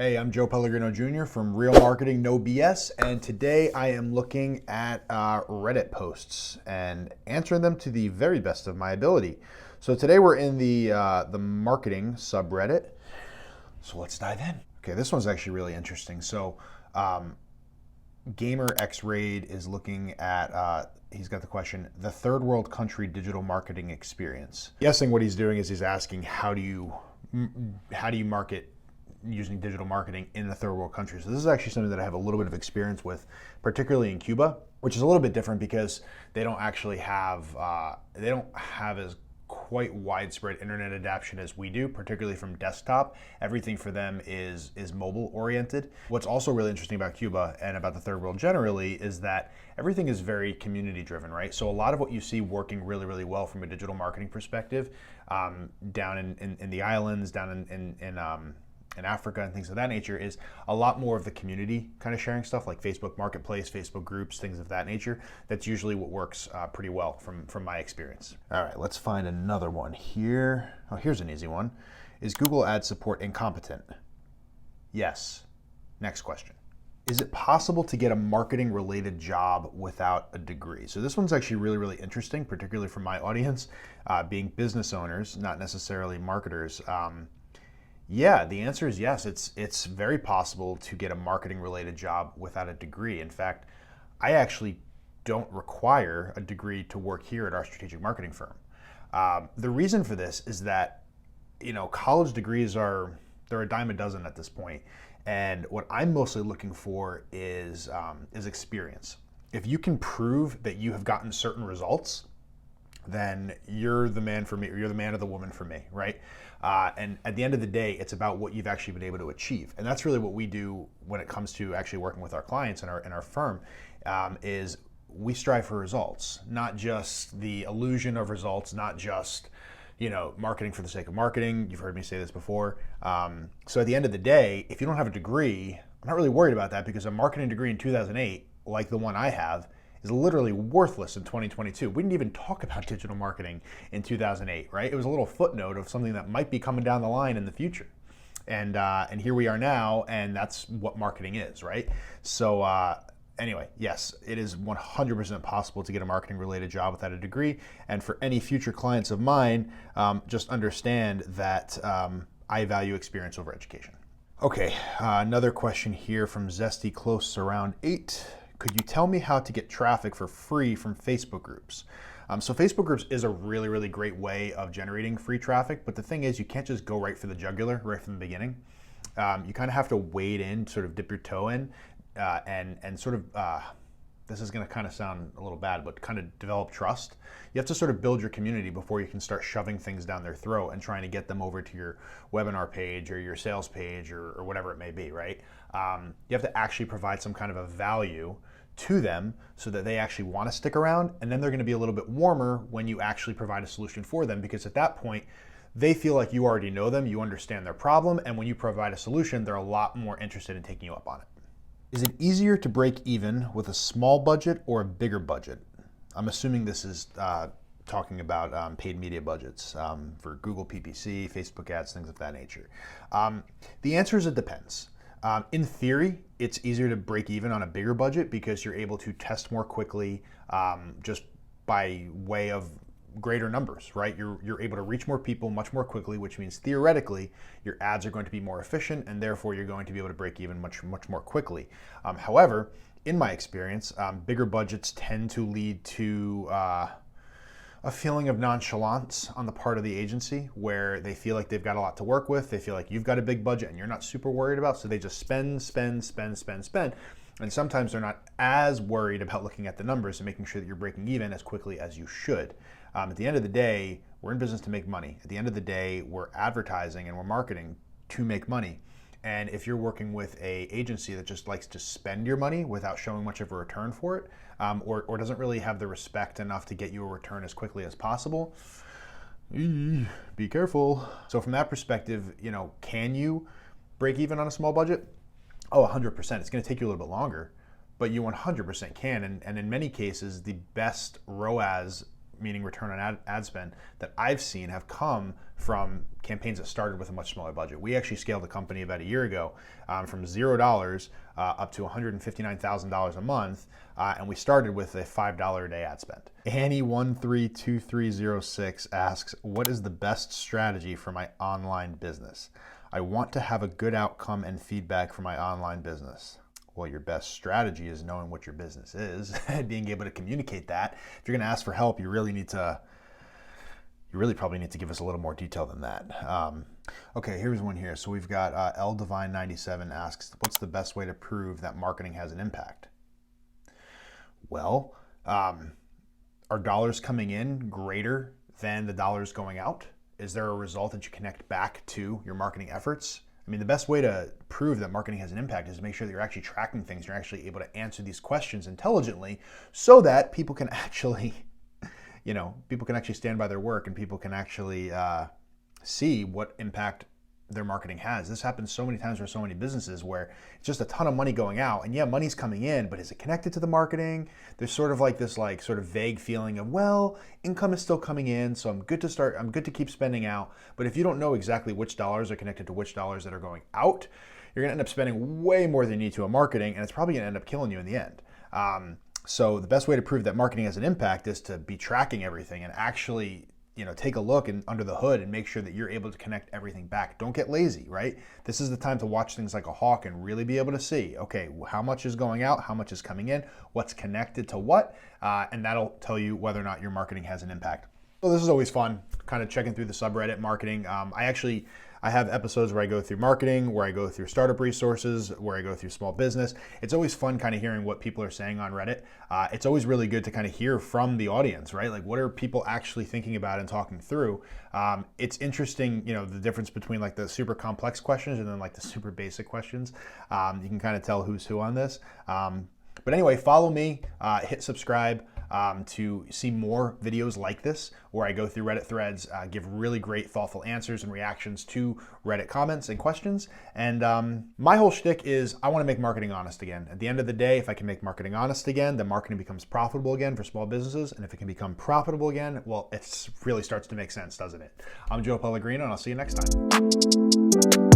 Hey, I'm Joe Pellegrino Jr. from Real Marketing No BS, and today I am looking at Reddit posts and answering them to the very best of my ability. So today we're in the marketing subreddit. So let's dive in. Okay, this one's actually really interesting. So Gamer X Raid is looking at. He's got the question: the third world country digital marketing experience. Guessing what he's doing is he's asking how do you market using digital marketing in a third world country. So this is actually something that I have a little bit of experience with, particularly in Cuba, which is a little bit different because they don't actually have as quite widespread internet adoption as we do, particularly from desktop. Everything for them is mobile oriented. What's also really interesting about Cuba and about the third world generally is that everything is very community driven, right? So a lot of what you see working really, really well from a digital marketing perspective, down in the islands, down in Africa and things of that nature, is a lot more of the community kind of sharing stuff like Facebook Marketplace, Facebook groups, things of that nature. That's usually what works pretty well from my experience. All right, let's find another one here. Oh, here's an easy one. Is Google Ad support incompetent? Yes. Next question. Is it possible to get a marketing related job without a degree? So this one's actually really, really interesting, particularly for my audience, being business owners, not necessarily marketers. Yeah, the answer is yes. It's very possible to get a marketing related job without a degree. In fact, I actually don't require a degree to work here at our strategic marketing firm. The reason for this is that, college degrees they're a dime a dozen at this point. And what I'm mostly looking for is experience. If you can prove that you have gotten certain results, then you're the man for me, or you're the man or the woman for me, right? And at the end of the day, it's about what you've actually been able to achieve. And that's really what we do when it comes to actually working with our clients in our firm, is we strive for results, not just the illusion of results, not just, marketing for the sake of marketing. You've heard me say this before. So at the end of the day, if you don't have a degree, I'm not really worried about that, because a marketing degree in 2008, like the one I have, is literally worthless in 2022. We didn't even talk about digital marketing in 2008, right? It was a little footnote of something that might be coming down the line in the future. And here we are now, and that's what marketing is, right? So anyway, yes, it is 100% possible to get a marketing related job without a degree. And for any future clients of mine, just understand that I value experience over education. Okay, another question here from Zesty Close Around 8. Could you tell me how to get traffic for free from Facebook groups? So Facebook groups is a really, really great way of generating free traffic, but the thing is you can't just go right for the jugular right from the beginning. You kind of have to wade in, sort of dip your toe in, and sort of, this is going to kind of sound a little bad, but kind of develop trust. You have to sort of build your community before you can start shoving things down their throat and trying to get them over to your webinar page or your sales page or whatever it may be, right? You have to actually provide some kind of a value to them so that they actually want to stick around, and then they're going to be a little bit warmer when you actually provide a solution for them, because at that point they feel like you already know them, you understand their problem, and when you provide a solution, they're a lot more interested in taking you up on it. Is it easier to break even with a small budget or a bigger budget? I'm assuming this is talking about paid media budgets for Google PPC, Facebook ads, things of that nature. The answer is it depends. In theory, it's easier to break even on a bigger budget because you're able to test more quickly, just by way of greater numbers, right? You're able to reach more people much more quickly, which means theoretically your ads are going to be more efficient, and therefore you're going to be able to break even much more quickly. However, in my experience, bigger budgets tend to lead to a feeling of nonchalance on the part of the agency, where they feel like they've got a lot to work with. They feel like you've got a big budget and you're not super worried about, so they just spend. And sometimes they're not as worried about looking at the numbers and making sure that you're breaking even as quickly as you should. At the end of the day, we're in business to make money. At the end of the day, we're advertising and we're marketing to make money. And if you're working with an agency that just likes to spend your money without showing much of a return for it, or doesn't really have the respect enough to get you a return as quickly as possible, be careful. So from that perspective, can you break even on a small budget? Oh, 100%. It's going to take you a little bit longer, but you 100% can. And in many cases, the best ROAS meaning return on ad spend, that I've seen have come from campaigns that started with a much smaller budget. We actually scaled the company about a year ago from $0 up to $159,000 a month, and we started with a $5 a day ad spend. Annie132306 asks, what is the best strategy for my online business? I want to have a good outcome and feedback for my online business. Well, your best strategy is knowing what your business is and being able to communicate that. If you're going to ask for help, you really probably need to give us a little more detail than that. Okay, here's one here. So we've got LDivine97 asks, what's the best way to prove that marketing has an impact? Well, are dollars coming in greater than the dollars going out? Is there a result that you connect back to your marketing efforts? I mean, the best way to prove that marketing has an impact is to make sure that you're actually tracking things, you're actually able to answer these questions intelligently so that people can actually, people can actually stand by their work and people can actually see what impact their marketing has. This happens so many times for so many businesses where it's just a ton of money going out, and yeah, money's coming in, but is it connected to the marketing? There's sort of like this sort of vague feeling of, well, income is still coming in, so I'm good to keep spending out. But if you don't know exactly which dollars are connected to which dollars that are going out, you're gonna end up spending way more than you need to on marketing, and it's probably gonna end up killing you in the end. So the best way to prove that marketing has an impact is to be tracking everything and actually take a look under the hood and make sure that you're able to connect everything back. Don't get lazy, right? This is the time to watch things like a hawk and really be able to see, okay, how much is going out, how much is coming in, what's connected to what, and that'll tell you whether or not your marketing has an impact. So this is always fun, kind of checking through the subreddit marketing. I have episodes where I go through marketing, where I go through startup resources, where I go through small business. It's always fun kind of hearing what people are saying on Reddit. It's always really good to kind of hear from the audience, right? Like, what are people actually thinking about and talking through? It's interesting, the difference between like the super complex questions and then like the super basic questions. You can kind of tell who's who on this. But anyway, follow me, hit subscribe. To see more videos like this, where I go through Reddit threads, give really great, thoughtful answers and reactions to Reddit comments and questions. And my whole shtick is I want to make marketing honest again. At the end of the day, if I can make marketing honest again, then marketing becomes profitable again for small businesses. And if it can become profitable again, well, it really starts to make sense, doesn't it? I'm Joe Pellegrino, and I'll see you next time.